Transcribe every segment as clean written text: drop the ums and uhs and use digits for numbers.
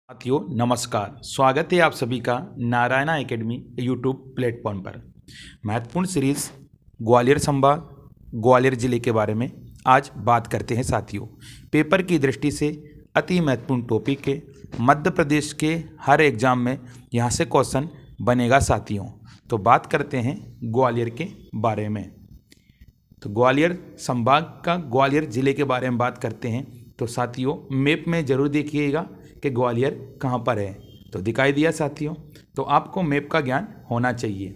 साथियों नमस्कार। स्वागत है आप सभी का नारायणा एकेडमी यूट्यूब प्लेटफॉर्म पर। महत्वपूर्ण सीरीज ग्वालियर संभाग ग्वालियर जिले के बारे में आज बात करते हैं साथियों। पेपर की दृष्टि से अति महत्वपूर्ण टॉपिक है। मध्य प्रदेश के हर एग्जाम में यहाँ से क्वेश्चन बनेगा साथियों। तो बात करते हैं ग्वालियर के बारे में। तो ग्वालियर संभाग का ग्वालियर जिले के बारे में बात करते हैं। तो साथियों मैप में ज़रूर देखिएगा कि ग्वालियर कहाँ पर है। तो दिखाई दिया साथियों। तो आपको मैप का ज्ञान होना चाहिए।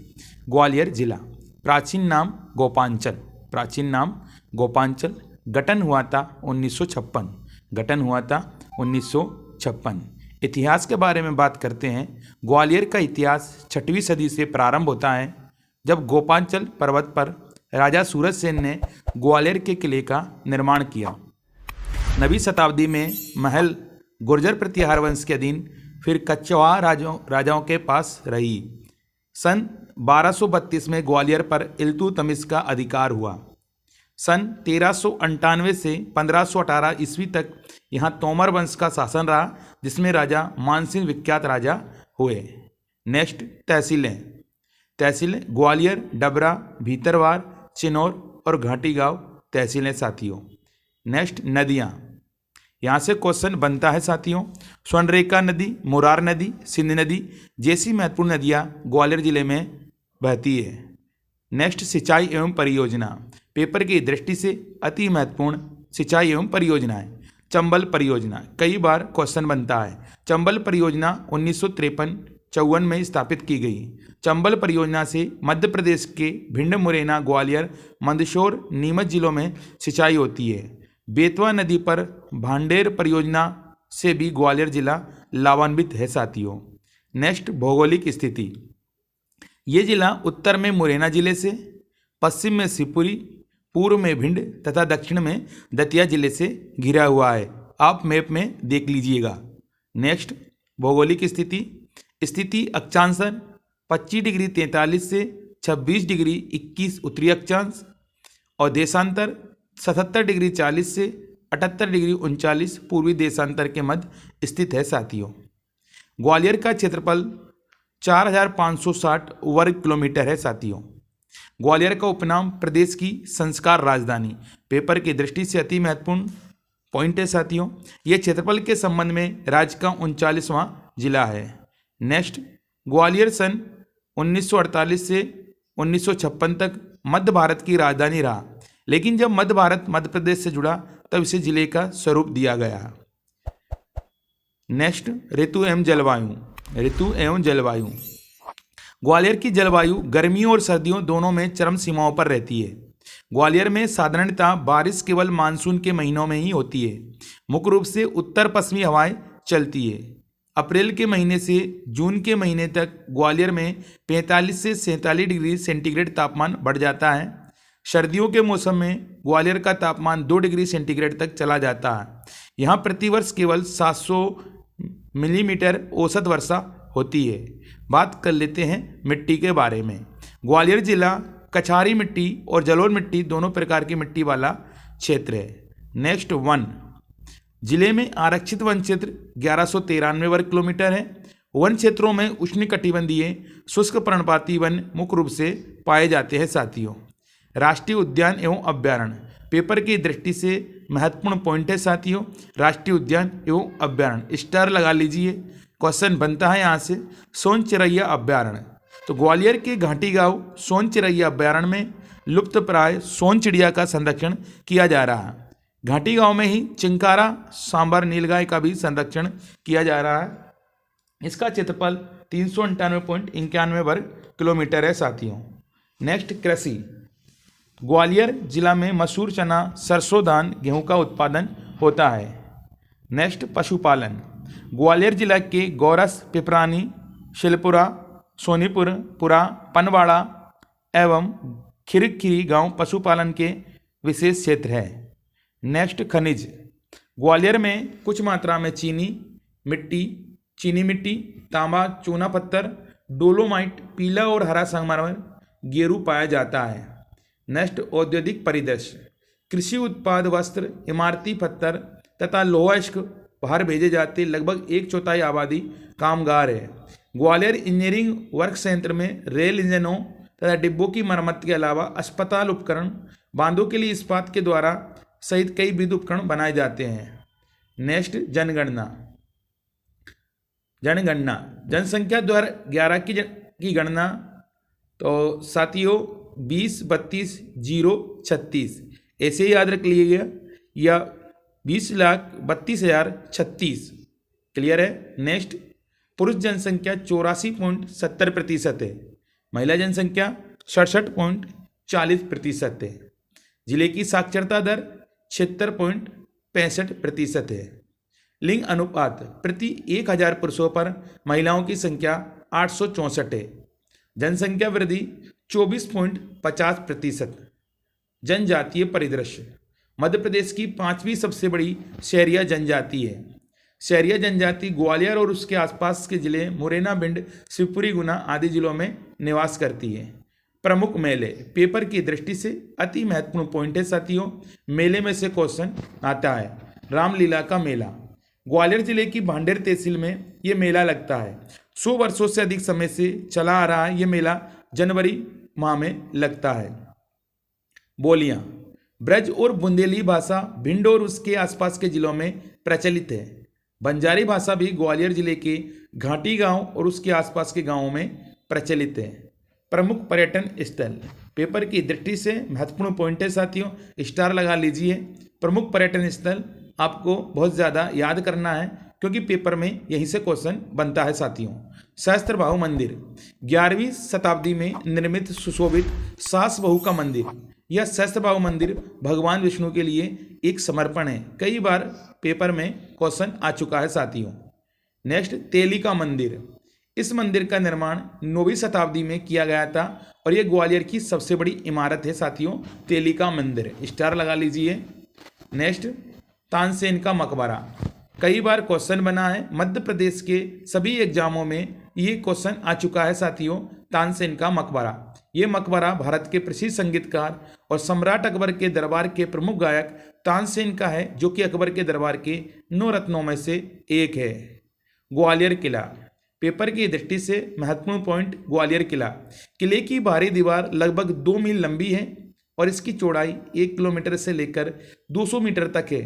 ग्वालियर जिला, प्राचीन नाम गोपांचल, प्राचीन नाम गोपांचल। गठन हुआ था 1956, गठन हुआ था 1956। इतिहास के बारे में बात करते हैं। ग्वालियर का इतिहास 6वीं सदी से प्रारंभ होता है, जब गोपांचल पर्वत पर राजा सूरज सेन ने ग्वालियर के किले का निर्माण किया। 9वीं शताब्दी में महल गुर्जर प्रतिहार वंश के अधीन, फिर कछवाहा राजाओं के पास रही। सन 1232 में ग्वालियर पर इल्तुतमिश का अधिकार हुआ। सन 1398 से 1518 ईस्वी तक यहाँ तोमर वंश का शासन रहा, जिसमें राजा मानसिंह विख्यात राजा हुए। नेक्स्ट तहसीलें ग्वालियर, डबरा, भीतरवार, चिनौर और घाटी गांव तहसीलें साथियों। नेक्स्ट नदियाँ, यहाँ से क्वेश्चन बनता है साथियों। स्वर्णरेखा नदी, मुरार नदी, सिंध नदी जैसी महत्वपूर्ण नदियाँ ग्वालियर जिले में बहती है। नेक्स्ट सिंचाई एवं परियोजना, पेपर की दृष्टि से अति महत्वपूर्ण सिंचाई एवं परियोजनाएं। चंबल परियोजना कई बार क्वेश्चन बनता है। चंबल परियोजना 1953-54 में स्थापित की गई। चंबल परियोजना से मध्य प्रदेश के भिंड, मुरैना, ग्वालियर, मंदसौर, नीमच जिलों में सिंचाई होती है। बेतवा नदी पर भांडेर परियोजना से भी ग्वालियर जिला लाभान्वित है साथियों। नेक्स्ट भौगोलिक स्थिति, ये जिला उत्तर में मुरैना जिले से, पश्चिम में शिवपुरी, पूर्व में भिंड तथा दक्षिण में दतिया जिले से घिरा हुआ है। आप मैप में देख लीजिएगा। नेक्स्ट भौगोलिक स्थिति अक्षांश 25 डिग्री 43 से 26 डिग्री 21 उत्तरी अक्षांश और देशांतर 77 डिग्री 40 से 78 डिग्री 39 पूर्वी देशांतर के मध्य स्थित है साथियों। ग्वालियर का क्षेत्रफल 4560 वर्ग किलोमीटर है साथियों। ग्वालियर का उपनाम प्रदेश की संस्कार राजधानी, पेपर की दृष्टि से अति महत्वपूर्ण पॉइंट है साथियों। यह क्षेत्रफल के संबंध में राज्य का 39वां जिला है। नेक्स्ट ग्वालियर सन 1948 से 1956 तक मध्य भारत की राजधानी रहा, लेकिन जब मध्य भारत मध्य प्रदेश से जुड़ा तब इसे जिले का स्वरूप दिया गया। नेक्स्ट ऋतु एवं जलवायु, ग्वालियर की जलवायु गर्मियों और सर्दियों दोनों में चरम सीमाओं पर रहती है। ग्वालियर में साधारणतः बारिश केवल मानसून के महीनों में ही होती है। मुख्य रूप से उत्तर पश्चिमी हवाएं चलती है। अप्रैल के महीने से जून के महीने तक ग्वालियर में 45 से 47 डिग्री सेंटीग्रेड तापमान बढ़ जाता है। सर्दियों के मौसम में ग्वालियर का तापमान 2 डिग्री सेंटीग्रेड तक चला जाता है। यहाँ प्रतिवर्ष केवल 700 मिलीमीटर औसत वर्षा होती है। बात कर लेते हैं मिट्टी के बारे में। ग्वालियर जिला कछारी मिट्टी और जलोढ़ मिट्टी दोनों प्रकार की मिट्टी वाला क्षेत्र है। नेक्स्ट वन, जिले में आरक्षित वन क्षेत्र 1193 वर्ग किलोमीटर है। वन क्षेत्रों में उष्णकटिबंधीय शुष्क पर्णपाती वन मुख्य रूप से पाए जाते हैं साथियों। राष्ट्रीय उद्यान एवं अभ्यारण्य, पेपर की दृष्टि से महत्वपूर्ण पॉइंट है साथियों। राष्ट्रीय उद्यान एवं अभ्यारण्य स्टार लगा लीजिए। क्वेश्चन बनता है यहाँ से सोन चिरैया अभ्यारण्य। तो ग्वालियर के घाटी गांव सोन चिरैया अभ्यारण्य में लुप्त प्राय सोन चिड़िया का संरक्षण किया जा रहा है। घाटी गांव में ही चिंकारा सांबर नीलगाय का भी संरक्षण किया जा रहा है। इसका क्षेत्रफल 398.91 वर्ग किलोमीटर है साथियों। नेक्स्ट कृषि, ग्वालियर जिला में मसूर, चना, सरसों, धान, गेहूं का उत्पादन होता है। नेक्स्ट पशुपालन, ग्वालियर जिला के गौरस, पिपरानी, शिलपुरा, सोनीपुर, पुरा, पनवाड़ा एवं खिरखिरी गांव पशुपालन के विशेष क्षेत्र है। नेक्स्ट खनिज, ग्वालियर में कुछ मात्रा में चीनी मिट्टी, तांबा, चूना पत्थर, डोलोमाइट, पीला और हरा संगमरमर, गेरू पाया जाता है। नेक्स्ट औद्योगिक परिदृश्य, कृषि उत्पाद, वस्त्र, इमारती पत्थर तथा लोहा इस्क बाहर भेजे जाते लगभग 1/4 आबादी कामगार है। ग्वालियर इंजीनियरिंग वर्क संयंत्र में रेल इंजनों तथा डिब्बों की मरम्मत के अलावा अस्पताल उपकरण, बांधों के लिए इस्पात के द्वारा सहित कई विद्युत उपकरण बनाए जाते हैं। नेक्स्ट, जनगणना। जनगणना जनसंख्या 2011 की गणना तो साथियों 20-32-0-36 ऐसे ही याद रख लीजिएगा, या 20,32,036। क्लियर है। नेक्स्ट, पुरुष जनसंख्या 84.70% है, महिला जनसंख्या 67.40% है। जिले की साक्षरता दर 76.65% है। लिंग अनुपात प्रति 1000 पुरुषों पर महिलाओं की संख्या 864 है। जनसंख्या वृद्धि 24.50%। जनजातीय परिदृश्य मध्य प्रदेश की 5वीं सबसे बड़ी शहरिया जनजाति है। शहरिया जनजाति ग्वालियर और उसके आसपास के जिले मुरैना, भिंड, शिवपुरी, गुना आदि जिलों में निवास करती है। प्रमुख मेले पेपर की दृष्टि से अति महत्वपूर्ण पॉइंट है साथियों। मेले में से क्वेश्चन आता है। रामलीला का मेला ग्वालियर जिले की भांडेर तहसील में ये मेला लगता है। 100 वर्षों से अधिक समय से चला आ रहा है। ये मेला जनवरी माह में लगता है। बोलियां ब्रज और बुंदेली भाषा भिंड और उसके आसपास के जिलों में प्रचलित है। बंजारी भाषा भी ग्वालियर जिले के घाटी गांव और उसके आसपास के गांवों में प्रचलित है। प्रमुख पर्यटन स्थल पेपर की दृष्टि से महत्वपूर्ण पॉइंट है साथियों, स्टार लगा लीजिए। प्रमुख पर्यटन स्थल आपको बहुत ज़्यादा याद करना है क्योंकि पेपर में यहीं से क्वेश्चन बनता है साथियों। सहस्त्रबाहु मंदिर 11वीं शताब्दी में निर्मित सुशोभित सास बहू का मंदिर। यह सहस्त्रबाहु मंदिर भगवान विष्णु के लिए एक समर्पण है। कई बार पेपर में क्वेश्चन आ चुका है साथियों। नेक्स्ट, तेली का मंदिर। इस मंदिर का निर्माण 9वीं शताब्दी में किया गया था और यह ग्वालियर की सबसे बड़ी इमारत है साथियों, तेली का मंदिर। स्टार लगा लीजिए। नेक्स्ट, तानसेन का मकबरा। कई बार क्वेश्चन बना है, मध्य प्रदेश के सभी एग्जामों में ये क्वेश्चन आ चुका है साथियों। तानसेन का मकबरा, ये मकबरा भारत के प्रसिद्ध संगीतकार और सम्राट अकबर के दरबार के प्रमुख गायक तानसेन का है, जो कि अकबर के दरबार के 9 रत्नों में से एक है। ग्वालियर किला पेपर की दृष्टि से महत्वपूर्ण पॉइंट ग्वालियर किला। किले की बाहरी दीवार लगभग 2 मील लंबी है और इसकी चौड़ाई 1 किलोमीटर से लेकर 200 मीटर तक है।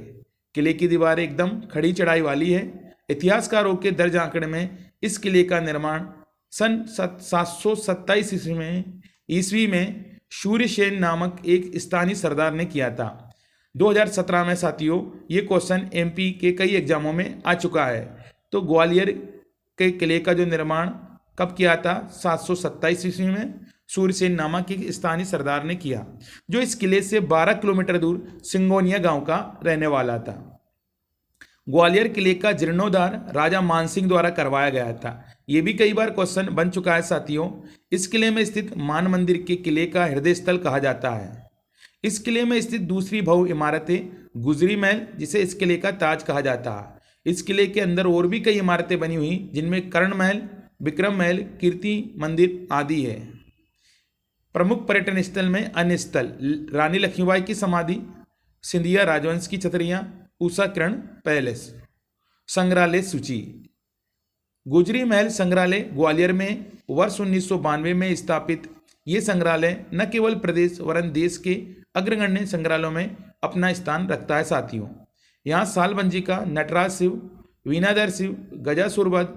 किले की दीवार एकदम खड़ी चढ़ाई वाली है। इतिहासकारों के दर्ज आंकड़े में इस किले का निर्माण सन 727 ईस्वी में सूर्यसेन नामक एक स्थानीय सरदार ने किया था। 2017 में साथियों ये क्वेश्चन एमपी के कई एग्जामों में आ चुका है। तो ग्वालियर के किले का जो निर्माण कब किया था? 727 ईस्वी में सूर्यसेन नामक एक स्थानीय सरदार ने किया, जो इस किले से 12 किलोमीटर दूर सिंगोनिया गांव का रहने वाला था। ग्वालियर किले का जीर्णोद्धार राजा मानसिंह द्वारा करवाया गया था। यह भी कई बार क्वेश्चन बन चुका है साथियों। इस किले में स्थित मान मंदिर के किले का हृदय स्थल कहा जाता है। इस किले में स्थित दूसरी भव्य इमारत है गुजरी महल, जिसे इस किले का ताज कहा जाता है। इस किले के अंदर और भी कई इमारतें बनी हुई, जिनमें कर्ण महल, विक्रम महल, कीर्ति मंदिर आदि है। प्रमुख पर्यटन स्थल में अन्य स्थल रानी लक्ष्मीबाई की समाधि, सिंधिया राजवंश की छतरियां, उषा किरण पैलेस। संग्रहालय सूची। गुजरी महल संग्रहालय ग्वालियर में वर्ष 1992 में स्थापित ये संग्रहालय न केवल प्रदेश वरन देश के अग्रगण्य संग्रहालयों में अपना स्थान रखता है साथियों। यहाँ सालबंजिका, नटराज शिव, वीणाधर शिव, गजासुरवध,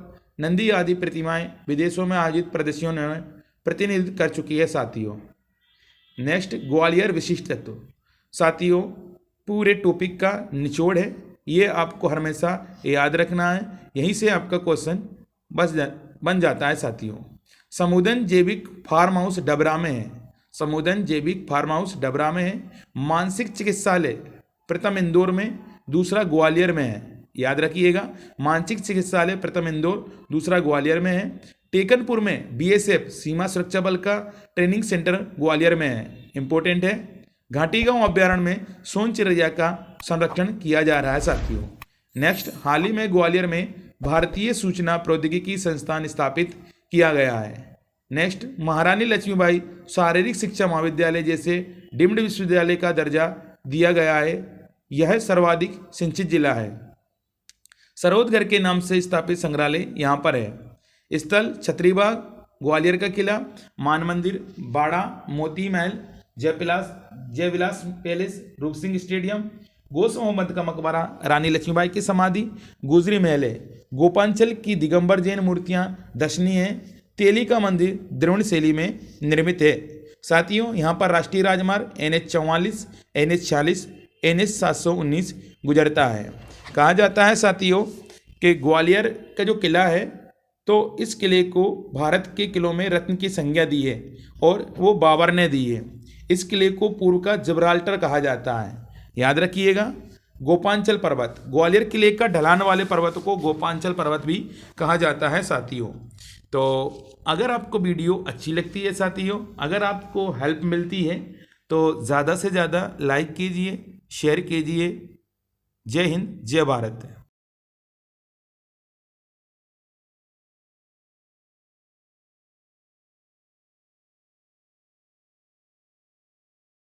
नंदी आदि प्रतिमाएं विदेशों में आयोजित प्रदर्शनियों में प्रतिनिधित्व कर चुकी है साथियों। नेक्स्ट, ग्वालियर विशिष्ट तत्व। साथियों पूरे टॉपिक का निचोड़ है, ये आपको हमेशा याद रखना है, यहीं से आपका क्वेश्चन बन जाता है साथियों। समुदन जैविक फार्म हाउस डबरा में है। समुदन जैविक फार्म हाउस डबरा में है। मानसिक चिकित्सालय प्रथम इंदौर में, दूसरा ग्वालियर में है। याद रखिएगा, मानसिक चिकित्सालय प्रथम इंदौर, दूसरा ग्वालियर में है। टेकनपुर में बीएसएफ सीमा सुरक्षा बल का ट्रेनिंग सेंटर ग्वालियर में है, इंपॉर्टेंट है। घाटी गांव अभ्यारण्य में सोन चिरैया का संरक्षण किया जा रहा है साथियों। नेक्स्ट, हाल ही में ग्वालियर में भारतीय सूचना प्रौद्योगिकी संस्थान स्थापित किया गया है। नेक्स्ट, महारानी लक्ष्मीबाई शारीरिक शिक्षा महाविद्यालय जैसे डीम्ड विश्वविद्यालय का दर्जा दिया गया है। यह सर्वाधिक सिंचित जिला है। सरोदगढ़ के नाम से स्थापित संग्रहालय यहाँ पर है। स्थल छतरीबाग, ग्वालियर का किला, मान मंदिर, बाड़ा, मोती महल, जयविलास पैलेस, रूप सिंह स्टेडियम, गोस मोहम्मद का मकबरा, रानी लक्ष्मीबाई की समाधि, गुजरी महल है, गोपांचल की दिगंबर जैन मूर्तियां दर्शनीय हैं, तेली का मंदिर द्रविड़ शैली में निर्मित है। साथियों, यहाँ पर राष्ट्रीय राजमार्ग NH44, NH46, NH719 गुजरता है। कहा जाता है साथियों कि ग्वालियर का जो किला है, तो इस किले को भारत के किलों में रत्न की संज्ञा दी है और वो बाबर ने दी है। इस किले को पूर्व का जिब्राल्टर कहा जाता है। याद रखिएगा। गोपांचल पर्वत, ग्वालियर किले का ढलान वाले पर्वत को गोपांचल पर्वत भी कहा जाता है साथियों। तो अगर आपको वीडियो अच्छी लगती है साथियों, अगर आपको हेल्प मिलती है तो ज़्यादा से ज़्यादा लाइक कीजिए, शेयर कीजिए। जय हिंद, जय भारत।